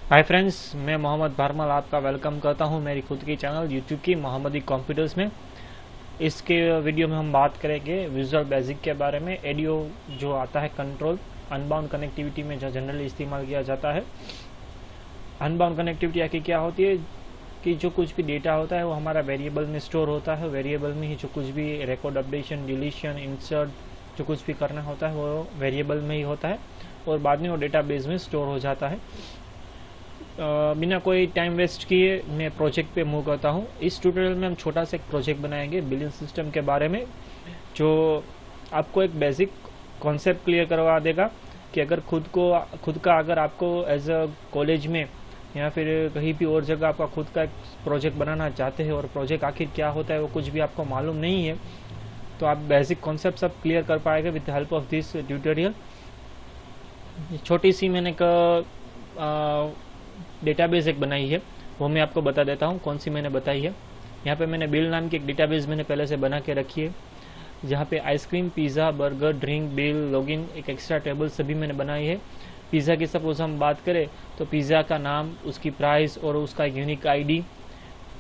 Hi friends, मैं मोहम्मद भारमल आपका welcome करता हूं मेरी खुद की चैनल यूट्यूब की मोहम्मदी कंप्यूटर्स में। इसके वीडियो में हम बात करेंगे विजुअल बेसिक के बारे में। एडियो जो आता है कंट्रोल अनबाउंड कनेक्टिविटी में जो जनरली इस्तेमाल किया जाता है। अनबाउंड कनेक्टिविटी आखिर क्या होती है कि जो कुछ भी डेटा होता है वो हमारा वेरिएबल में स्टोर होता है। वेरिएबल में ही जो कुछ भी रिकॉर्ड अपडेशन, डिलीशन, इंसर्ट जो कुछ भी करना होता है वो वेरिएबल में ही होता है और बाद में वो डेटाबेस में स्टोर हो जाता है। बिना कोई टाइम वेस्ट किए मैं प्रोजेक्ट पे मूव करता हूँ। इस ट्यूटोरियल में हम छोटा सा एक प्रोजेक्ट बनाएंगे बिलिंग सिस्टम के बारे में, जो आपको एक बेसिक कॉन्सेप्ट क्लियर करवा देगा कि अगर खुद का अगर आपको एज अ कॉलेज में या फिर कहीं भी और जगह आपका खुद का एक प्रोजेक्ट बनाना चाहते हैं और प्रोजेक्ट आखिर क्या होता है वो कुछ भी आपको मालूम नहीं है, तो आप बेसिक कॉन्सेप्ट सब क्लियर कर पाएंगे with help of this tutorial. छोटी सी मैंने डेटाबेस एक बनाई है, वो मैं आपको बता देता हूँ कौन सी मैंने बताई है। यहाँ पे मैंने बिल नाम की एक डेटाबेस मैंने पहले से बना के रखी है, जहाँ पे ice cream, pizza, burger, drink, bill, login, एक एक्स्ट्रा टेबल सभी मैंने बनाई है। पिज़्ज़ा की सपोज हम बात करें तो पिज़्ज़ा का नाम, उसकी प्राइस और उसका यूनिक आईडी,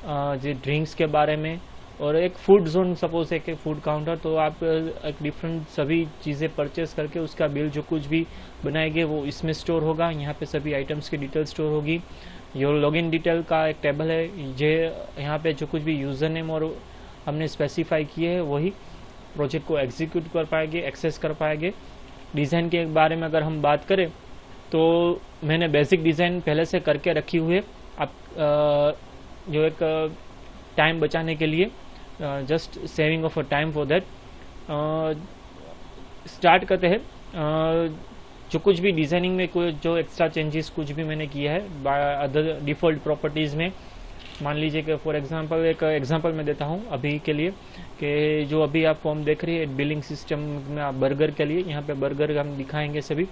जो ड्रिंक्स के बारे में, और एक फूड जोन सपोज एक फूड काउंटर, तो आप एक डिफरेंट सभी चीज़ें परचेस करके उसका बिल जो कुछ भी बनाएंगे वो इसमें स्टोर होगा। यहाँ पे सभी आइटम्स की डिटेल स्टोर होगी। योर लॉगिन डिटेल का एक टेबल है, ये यहाँ पे जो कुछ भी यूज़र नेम और हमने स्पेसिफाई किए है वही प्रोजेक्ट को एग्जीक्यूट कर पाएंगे, एक्सेस कर पाएंगे। डिज़ाइन के बारे में अगर हम बात करें तो मैंने बेसिक डिज़ाइन पहले से करके रखी हुई है। आप जो एक टाइम बचाने के लिए, just saving of a time for that, start करते हैं। जो कुछ भी डिज़ाइनिंग में कोई जो एक्स्ट्रा चेंजेस कुछ भी मैंने किया है बाय अदर डिफ़ॉल्ट प्रॉपर्टीज़ में, मान लीजिए कि फॉर एग्जांपल एक एग्जांपल मैं देता हूँ अभी के लिए कि जो अभी आप फॉर्म देख रही है बिलिंग सिस्टम में, आप बर्गर के लिए यहाँ पे बर्गर हम दिखाएंगे सभी।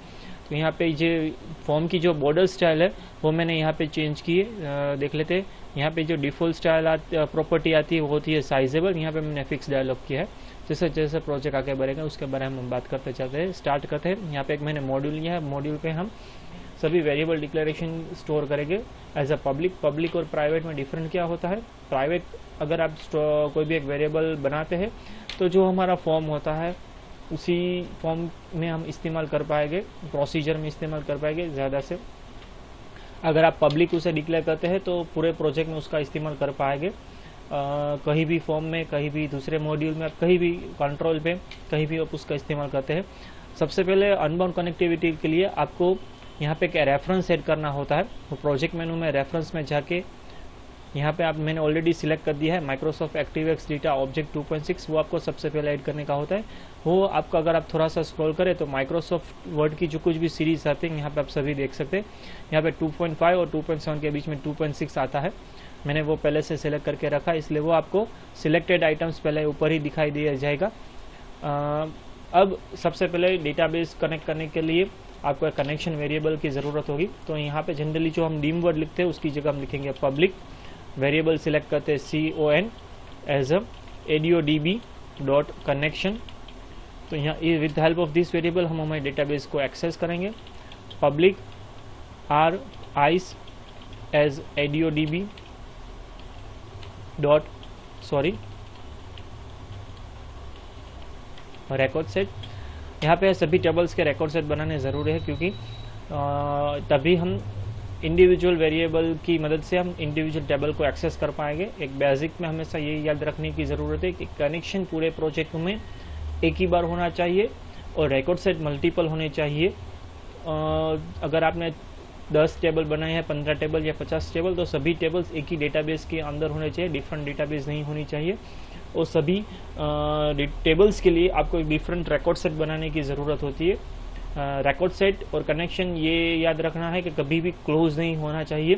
तो यहाँ पे ये फॉर्म की जो बॉर्डर स्टाइल है वो मैंने यहाँ पे चेंज की है, देख लेते हैं। यहाँ पे जो डिफ़ॉल्ट स्टाइल प्रॉपर्टी आती है वो होती है साइजेबल। यहाँ पे मैंने फिक्स डायलॉग किया है। जैसे जैसे प्रोजेक्ट आगे बढ़ेगा उसके बारे में हम बात करते चलते हैं। स्टार्ट करते हैं। यहाँ पे एक मैंने मॉड्यूल लिया है, मॉड्यूल पे हम सभी वेरिएबल डिक्लेरेशन स्टोर करेंगे एज अ पब्लिक और प्राइवेट में डिफरेंट क्या होता है। प्राइवेट अगर आप कोई भी एक वेरिएबल बनाते हैं तो जो हमारा फॉर्म होता है उसी फॉर्म में हम इस्तेमाल कर पाएंगे, प्रोसीजर में इस्तेमाल कर पाएंगे ज़्यादा से। अगर आप पब्लिक उसे डिक्लेयर करते हैं तो पूरे प्रोजेक्ट में उसका इस्तेमाल कर पाएंगे, कहीं भी फॉर्म में, कहीं भी दूसरे मॉड्यूल में, कहीं भी कंट्रोल पे, कहीं भी आप उसका इस्तेमाल करते हैं। सबसे पहले अनबाउंड कनेक्टिविटी के लिए आपको यहाँ पे क्या रेफरेंस सेट करना होता है। वो प्रोजेक्ट मेनू में रेफरेंस में जाके यहाँ पे आप मैंने ऑलरेडी सिलेक्ट कर दिया है माइक्रोसॉफ्ट एक्टिवएक्स डेटा ऑब्जेक्ट 2.6, वो आपको सबसे पहले ऐड करने का होता है। वो आपका अगर आप थोड़ा सा स्क्रॉल करें तो माइक्रोसॉफ्ट वर्ड की जो कुछ भी सीरीज आती है यहाँ पे आप सभी देख सकते हैं। यहाँ पे 2.5 और 2.7 के बीच में 2.6 आता है। मैंने वो पहले से सिलेक्ट करके रखा, इसलिए वो आपको सिलेक्टेड आइटम्स पहले ऊपर ही दिखाई दिया जाएगा। अब सबसे पहले डेटाबेस कनेक्ट करने के लिए आपको एक कनेक्शन वेरिएबल की ज़रूरत होगी। तो यहाँ पे जनरली जो हम डीम वर्ड लिखते हैं उसकी जगह हम लिखेंगे पब्लिक। वेरिएबल सिलेक्ट करते हैं CON as a ADODB dot connection. तो यहाँ with help of this variable हम हमारे डेटाबेस को एक्सेस करेंगे। Public RICE as ADODB dot record set. यहाँ पे सभी टेबल्स के रिकॉर्ड सेट बनाने ज़रूरी है, क्योंकि तभी हम इंडिविजुअल वेरिएबल की मदद से हम इंडिविजुअल टेबल को एक्सेस कर पाएंगे। एक बेसिक में हमेशा ये याद रखने की ज़रूरत है कि कनेक्शन पूरे प्रोजेक्ट में एक ही बार होना चाहिए और रिकॉर्ड सेट मल्टीपल होने चाहिए। अगर आपने 10 टेबल बनाए हैं, 15 टेबल या 50 टेबल, तो सभी टेबल्स एक ही डेटाबेस के अंदर होने चाहिए, डिफरेंट डेटाबेस नहीं होनी चाहिए। और सभी टेबल्स के लिए आपको एक डिफरेंट रिकॉर्ड सेट बनाने की ज़रूरत होती है। रिकॉर्ड सेट और कनेक्शन ये याद रखना है कि कभी भी क्लोज नहीं होना चाहिए।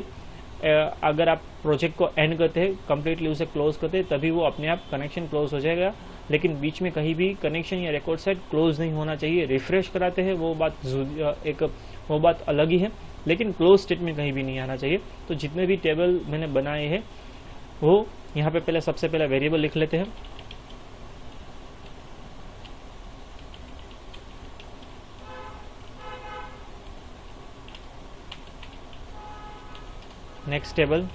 अगर आप प्रोजेक्ट को एंड करते हैं, कम्प्लीटली उसे क्लोज करते हैं, तभी वो अपने आप कनेक्शन क्लोज हो जाएगा, लेकिन बीच में कहीं भी कनेक्शन या रिकॉर्ड सेट क्लोज नहीं होना चाहिए। रिफ्रेश कराते हैं वो बात अलग ही है, लेकिन क्लोज स्टेट में कहीं भी नहीं आना चाहिए। तो जितने भी टेबल मैंने बनाए हैं वो यहाँ पे पहले सबसे पहले वेरिएबल लिख लेते हैं। नेक्स्ट टेबल,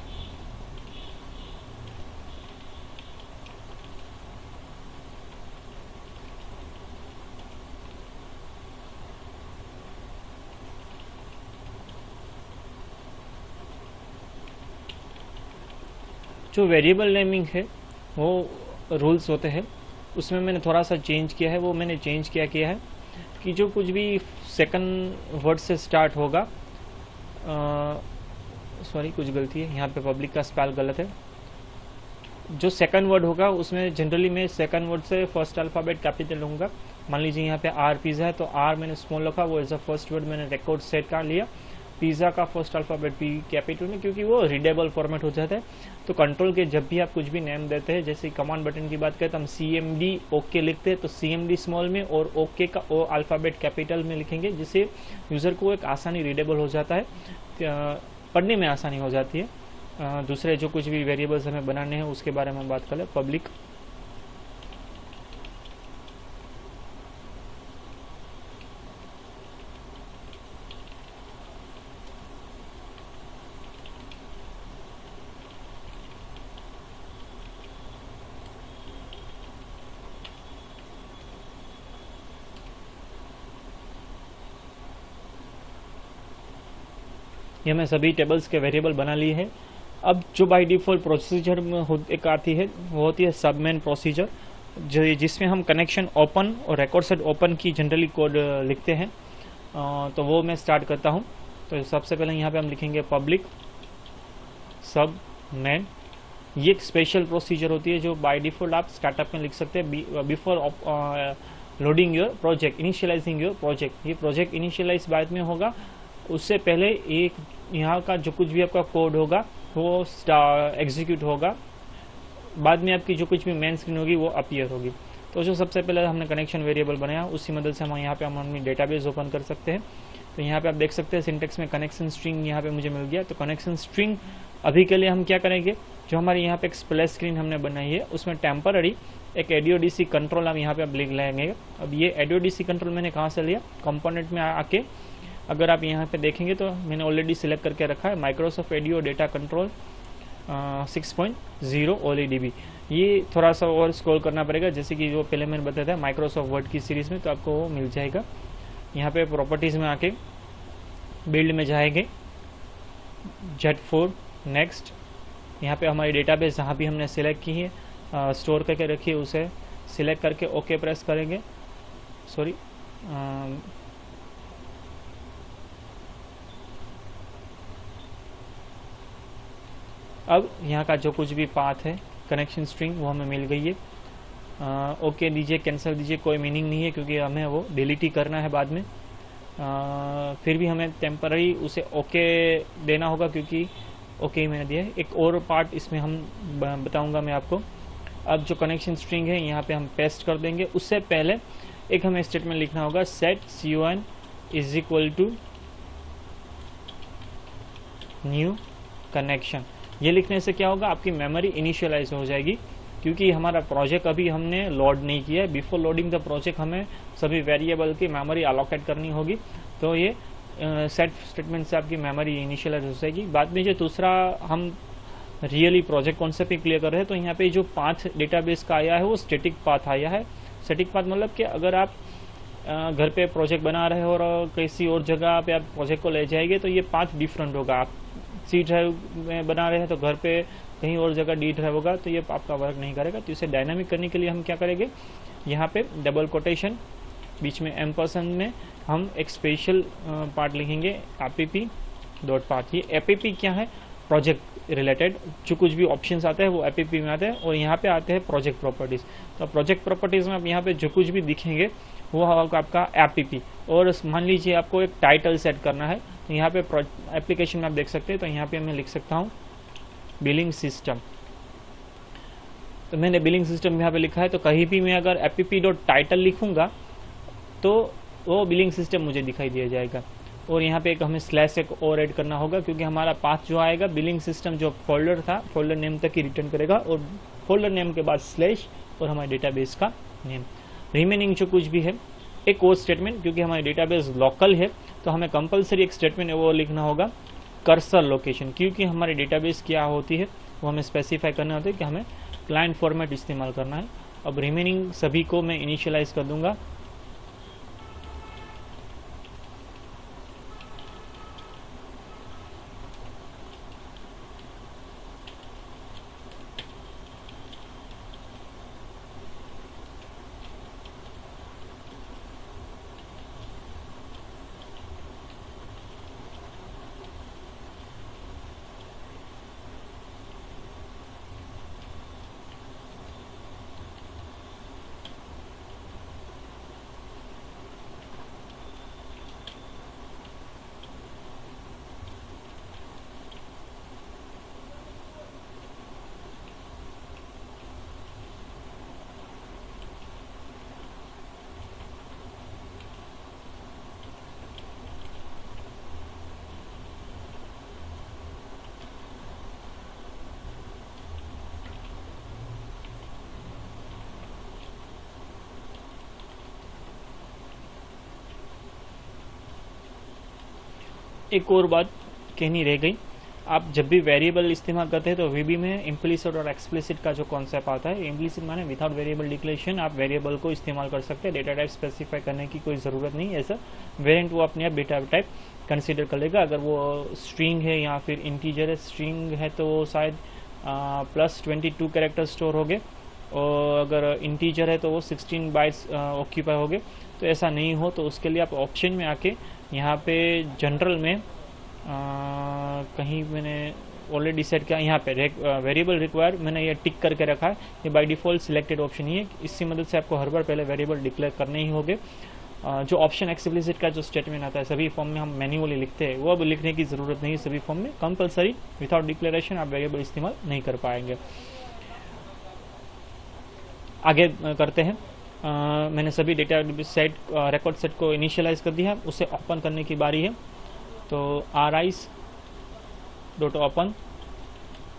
जो वेरिएबल नेमिंग है वो रूल्स होते हैं, उसमें मैंने थोड़ा सा चेंज किया है। वो मैंने चेंज किया है कि जो कुछ भी सेकंड वर्ड से स्टार्ट होगा, सॉरी कुछ गलती है यहाँ पे, पब्लिक का स्पेल गलत है। जो सेकंड वर्ड होगा उसमें जनरली मैं सेकंड वर्ड से फर्स्ट अल्फ़ाबेट कैपिटल लूँगा। मान लीजिए यहाँ पे आर पिज़्ज़ा है तो आर मैंने स्मॉल रखा, वो एज अ फर्स्ट वर्ड मैंने रिकॉर्ड सेट कर लिया। पिज़्ज़ा का फर्स्ट अल्फ़ाबेट पी कैपिटल में, क्योंकि वो रीडेबल फॉर्मेट हो जाता है। तो कंट्रोल के जब भी आप कुछ भी नेम देते हैं, जैसे कमांड बटन की बात करें तो हम CMD ओके लिखते हैं, तो CMD स्मॉल में और ओके का ओ अल्फ़ाबेट कैपिटल में लिखेंगे, जिससे यूज़र को एक आसानी रीडेबल हो जाता है, पढ़ने में आसानी हो जाती है। दूसरे जो कुछ भी वेरिएबल्स हमें बनाने हैं उसके बारे में बात करें। पब्लिक, ये मैं सभी टेबल्स के वेरिएबल बना लिए हैं। अब जो बाय डिफ़ॉल्ट प्रोसीजर में एक आती है वो होती है सबमेन प्रोसीजर, जिसमें हम कनेक्शन ओपन और रिकॉर्ड सेट ओपन की जनरली कोड लिखते हैं। तो वो मैं स्टार्ट करता हूँ। तो सबसे पहले यहाँ पे हम लिखेंगे पब्लिक सब मेन। ये एक स्पेशल प्रोसीजर होती है जो बाय डिफ़ॉल्ट आप स्टार्टअप में लिख सकते हैं before loading your project, initialising your project. ये प्रोजेक्ट इनिशियलाइज बाद में होगा, उससे पहले एक यहाँ का जो कुछ भी आपका कोड होगा वो एग्जीक्यूट होगा, बाद में आपकी जो कुछ भी मेन स्क्रीन होगी वो अपीयर होगी। तो जो सबसे पहले हमने कनेक्शन वेरिएबल बनाया उसी मदद से हम यहाँ पे हम अपनी डेटाबेस ओपन कर सकते हैं। तो यहाँ पे आप देख सकते हैं सिंटेक्स में कनेक्शन स्ट्रिंग यहाँ पे मुझे मिल गया। तो कनेक्शन स्ट्रिंग अभी के लिए हम क्या करेंगे, जो हमारे यहाँ पे एक स्प्लैश स्क्रीन हमने बनाई है उसमें टेम्पररी एक ADODC कंट्रोल हम यहाँ पे अब लिख लेंगे। अब ये ADODC कंट्रोल मैंने कहाँ से लिया, कंपोनेंट में आके अगर आप यहाँ पे देखेंगे तो मैंने ऑलरेडी सिलेक्ट करके रखा है Microsoft audio data control 6.0 OLEDB। ये थोड़ा सा और स्क्रॉल करना पड़ेगा, जैसे कि जो पहले मैंने बताया था माइक्रोसॉफ्ट वर्ड की सीरीज़ में, तो आपको वो मिल जाएगा। यहाँ पे प्रॉपर्टीज़ में आके बिल्ड में जाएंगे, Z4 नेक्स्ट। यहाँ पे हमारी डेटाबेस जहाँ भी हमने सिलेक्ट की है स्टोर करके रखी है उसे सिलेक्ट करके ओके प्रेस करेंगे। सॉरी अब यहाँ का जो कुछ भी पाथ है कनेक्शन स्ट्रिंग वो हमें मिल गई है। ओके दीजिए, कैंसिल दीजिए, कोई मीनिंग नहीं है क्योंकि हमें वो डिलीट ही करना है बाद में। फिर भी हमें टेम्पररी उसे ओके देना होगा क्योंकि ओके मैंने दिया है। एक और पार्ट इसमें हम बताऊंगा मैं आपको। अब जो कनेक्शन स्ट्रिंग है यहाँ पे हम पेस्ट कर देंगे। उससे पहले एक हमें स्टेटमेंट लिखना होगा, set CON is equal to new connection. ये लिखने से क्या होगा, आपकी मेमोरी इनिशियलाइज हो जाएगी क्योंकि हमारा प्रोजेक्ट अभी हमने लोड नहीं किया है। बिफोर लोडिंग द प्रोजेक्ट हमें सभी वेरिएबल की मेमोरी अलोकेट करनी होगी। तो ये सेट स्टेटमेंट से आपकी मेमोरी इनिशियलाइज हो जाएगी। बाद में जो दूसरा हम रियली प्रोजेक्ट कॉन्सेप्ट भी क्लियर कर रहे हैं, तो यहाँ पे जो पाथ डेटाबेस का आया है वो स्टैटिक पाथ आया है। स्टैटिक पाथ मतलब कि अगर आप घर पे प्रोजेक्ट बना रहे हो और किसी और जगह पे आप प्रोजेक्ट को ले जाएंगे तो ये पाथ डिफरेंट होगा। आप C ड्राइव में बना रहे हैं तो घर पे कहीं और जगह D ड्राइव होगा, तो ये आपका वर्क नहीं करेगा। तो इसे डायनामिक करने के लिए हम क्या करेंगे, यहाँ पे डबल कोटेशन बीच में एम्परसेंड में हम एक स्पेशल पार्ट लिखेंगे app.path। ये app क्या है, प्रोजेक्ट रिलेटेड जो कुछ भी ऑप्शंस आते हैं वो app में आते हैं और यहाँ पे आते हैं प्रोजेक्ट प्रॉपर्टीज़। तो प्रोजेक्ट प्रॉपर्टीज़ में आप यहाँ पे जो कुछ भी दिखेंगे वो होगा आपका app। और मान लीजिए आपको एक टाइटल सेट करना है, तो यहाँ पे एप्लीकेशन में आप देख सकते हैं, तो यहाँ पे मैं लिख सकता हूँ बिलिंग सिस्टम। तो मैंने बिलिंग सिस्टम यहाँ पे लिखा है, तो कहीं भी मैं अगर app.title लिखूंगा तो वो बिलिंग सिस्टम मुझे दिखाई दिया जाएगा। और यहाँ पे एक हमें स्लैश एक और ऐड करना होगा क्योंकि हमारा पाथ जो आएगा बिलिंग सिस्टम जो फोल्डर था, फोल्डर नेम तक ही रिटर्न करेगा और फोल्डर नेम के बाद स्लैश और हमारे डेटाबेस का नेम। रिमेनिंग जो कुछ भी है एक और स्टेटमेंट, क्योंकि हमारी डेटाबेस लोकल है तो हमें कंपलसरी एक स्टेटमेंट वो लिखना होगा, कर्सर लोकेशन, क्योंकि हमारी डेटाबेस क्या होती है वो हमें स्पेसिफाई करना होता है कि हमें क्लाइंट फॉर्मेट इस्तेमाल करना है। अब रिमेनिंग सभी को मैं इनिशियलाइज कर दूंगा। एक और बात कहनी रह गई, आप जब भी वेरिएबल इस्तेमाल करते हैं तो वीबी में इम्प्लिसिट और एक्सप्लिसिट का जो कॉन्सेप्ट आता है, इम्प्लिसिट माने विदाउट वेरिएबल डिक्लेरेशन आप वेरिएबल को इस्तेमाल कर सकते हैं, डेटा टाइप स्पेसिफाई करने की कोई ज़रूरत नहीं। ऐसा वेरिएंट वो अपने आप डेटा टाइप कंसिडर कर लेगा। अगर वो स्ट्रिंग है या फिर इंटीजर है, स्ट्रिंग है तो वो शायद +22 कैरेक्टर स्टोर हो गए, और अगर इंटीजर है तो वो 16 बाइट्स ऑक्यूपाई हो गए। तो ऐसा नहीं हो तो उसके लिए आप ऑप्शन में आके यहाँ पे जनरल में कहीं मैंने ऑलरेडी सेट किया, यहाँ पे वेरिएबल रिक्वायर मैंने ये टिक करके रखा है, ये बाय डिफ़ॉल्ट सिलेक्टेड ऑप्शन ही है। इसकी मदद से आपको हर बार पहले वेरिएबल डिक्लेयर करने ही होंगे। जो ऑप्शन एक्सप्लिसिट का जो स्टेटमेंट आता है सभी फॉर्म में हम मैन्युअली लिखते हैं, वो अब लिखने की ज़रूरत नहीं है सभी फॉर्म में। कंपलसरी विदाउट डिक्लेरेशन आप वेरिएबल इस्तेमाल नहीं कर पाएंगे। आगे करते हैं। मैंने सभी डेटा सेट रिकॉर्ड सेट को इनिशियलाइज कर दिया, उसे ओपन करने की बारी है। तो ris.open,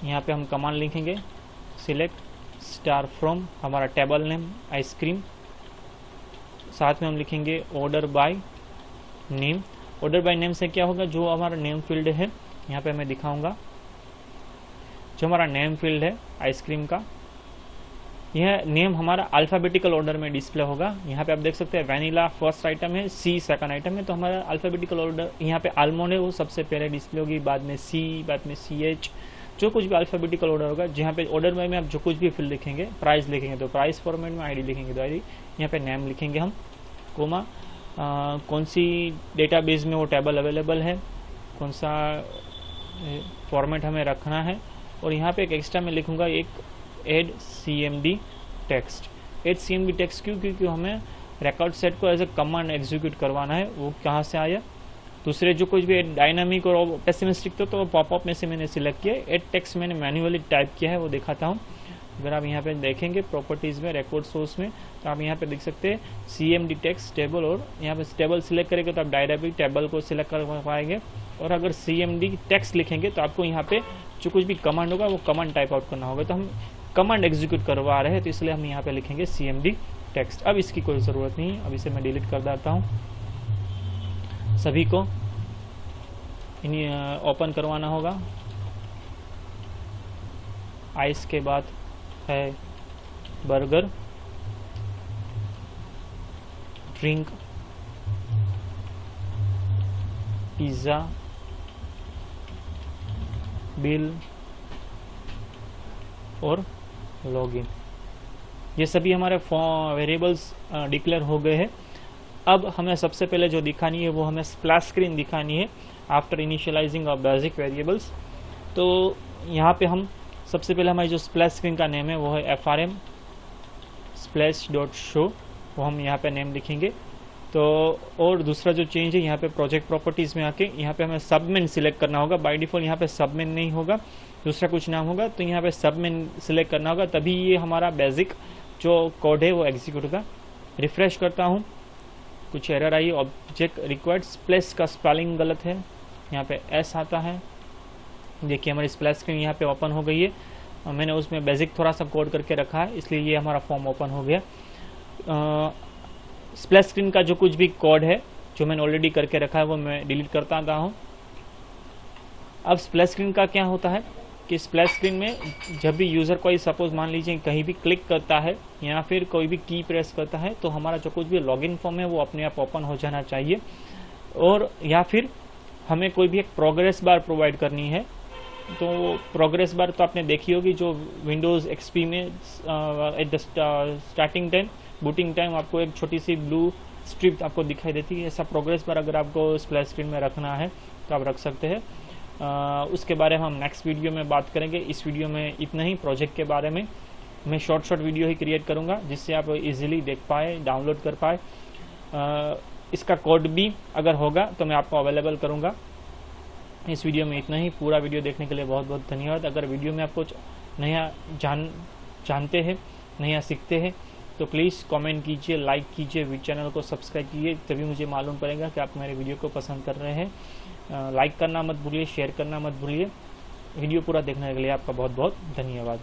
यहाँ पे हम कमांड लिखेंगे सिलेक्ट स्टार फ्रॉम हमारा टेबल नेम आइसक्रीम, साथ में हम लिखेंगे order by name. Order by name से क्या होगा, जो हमारा नेम फील्ड है यहाँ पे मैं दिखाऊंगा, जो हमारा नेम फील्ड है आइसक्रीम का, यह नेम हमारा अल्फ़ाबेटिकल ऑर्डर में डिस्प्ले होगा। यहाँ पे आप देख सकते हैं वैनिला फर्स्ट आइटम है, सी सेकंड आइटम है, तो हमारा अल्फ़ाबेटिकल ऑर्डर यहाँ पे आलमोंड है वो सबसे पहले डिस्प्ले होगी, बाद में सी, बाद में CH, जो कुछ भी अल्फ़ाबेटिकल ऑर्डर होगा। जहाँ पे ऑर्डर में आप जो कुछ भी फील्ड लिखेंगे, प्राइस लिखेंगे तो प्राइस फॉर्मेट में, ID लिखेंगे तो ID, यहाँ पे नेम लिखेंगे हम, कोमा कौन सी डेटाबेस में वो टेबल अवेलेबल है, कौन सा फॉर्मेट हमें रखना है, और यहाँ पे एक एक्स्ट्रा मैं लिखूँगा एक add CMD text. Add CMD text क्यों, क्योंकि हमें रिकॉर्ड सेट को एज ए कमांड एग्जीक्यूट करवाना है। वो कहाँ से आया, दूसरे जो कुछ भी डायनामिक और पेसिमिस्टिक तो पॉपअप में से मैंने सिलेक्ट किया। एड टेक्स्ट मैंने मैन्युअली टाइप किया है, वो दिखाता हूँ। अगर आप यहाँ पे देखेंगे प्रॉपर्टीज़ में रिकॉर्ड सोर्स में, तो आप यहाँ पे देख सकते हैं CMD टेक्स्ट टेबल, और यहाँ पे टेबल सिलेक्ट करेंगे तो आप डायरेक्टली टेबल को सिलेक्ट कर पाएंगे। और अगर CMD टेक्स्ट लिखेंगे तो आपको यहाँ पे जो कुछ भी कमांड होगा वो कमांड टाइप आउट करना होगा। तो हम कमांड एग्जीक्यूट करवा रहे हैं तो इसलिए हम यहाँ पे लिखेंगे CMD टेक्स्ट। अब इसकी कोई ज़रूरत नहीं है, अब इसे मैं डिलीट कर देता हूँ। सभी को इन्हें ओपन करवाना होगा। आइस के बाद है बर्गर, ड्रिंक, पिज़्ज़ा, बिल और लॉगिन। ये सभी हमारे वेरिएबल्स डिक्लेयर हो गए हैं। अब हमें सबसे पहले जो दिखानी है वो हमें स्प्लैश स्क्रीन दिखानी है after initialising of basic variables. तो यहाँ पे हम सबसे पहले हमारी जो स्प्लैश स्क्रीन का नेम है वो है FRM splash.show, वो हम यहाँ पे नेम लिखेंगे। तो और दूसरा जो चेंज है यहाँ पे प्रोजेक्ट प्रॉपर्टीज़ में आके यहाँ पे हमें सबमेन सिलेक्ट करना होगा। बाय डिफ़ॉल्ट यहाँ पे सबमेन नहीं होगा, दूसरा कुछ नाम होगा, तो यहाँ पे सबमेन सिलेक्ट करना होगा, तभी ये हमारा बेसिक जो कोड है वो एग्जीक्यूट होगा। रिफ्रेश करता हूँ, कुछ एरर आई, ऑब्जेक्ट रिक्वायर्ड स्प्लैश का स्पेलिंग गलत है, यहाँ पे S आता है। देखिए हमारी स्प्लैश स्क्रीन यहाँ पे ओपन हो गई है। मैंने उसमें बेसिक थोड़ा सा कोड करके रखा है, इसलिए ये हमारा फॉर्म ओपन हो गया। स्प्लैश स्क्रीन का जो कुछ भी कोड है जो मैंने ऑलरेडी करके रखा है वो मैं डिलीट करता आता हूँ। अब स्प्लैश स्क्रीन का क्या होता है कि स्प्लैश स्क्रीन में जब भी यूज़र कोई सपोज मान लीजिए कहीं भी क्लिक करता है या फिर कोई भी की प्रेस करता है तो हमारा जो कुछ भी लॉगिन फॉर्म है वो अपने आप ओपन हो जाना चाहिए, और या फिर हमें कोई भी एक प्रोग्रेस बार प्रोवाइड करनी है। तो प्रोग्रेस बार तो आपने देखी होगी, जो विंडोज़ एक्सपी में at the starting time booting time आपको एक छोटी सी ब्लू स्ट्रिप आपको दिखाई देती है। ऐसा प्रोग्रेस बार अगर आपको स्प्लैश स्क्रीन में रखना है तो आप रख सकते हैं। उसके बारे में हम नेक्स्ट वीडियो में बात करेंगे। इस वीडियो में इतना ही। प्रोजेक्ट के बारे में मैं शॉर्ट वीडियो ही क्रिएट करूंगा जिससे आप इजीली देख पाए, डाउनलोड कर पाए। इसका कोड भी अगर होगा तो मैं आपको अवेलेबल करूंगा। इस वीडियो में इतना ही। पूरा वीडियो देखने के लिए बहुत बहुत धन्यवाद। अगर वीडियो में आप कुछ नया जानते हैं, नया सीखते हैं तो प्लीज़ कमेंट कीजिए, लाइक कीजिए, चैनल को सब्सक्राइब कीजिए, तभी मुझे मालूम पड़ेगा कि आप मेरे वीडियो को पसंद कर रहे हैं। लाइक करना मत भूलिए, शेयर करना मत भूलिए। वीडियो पूरा देखने के लिए आपका बहुत बहुत धन्यवाद।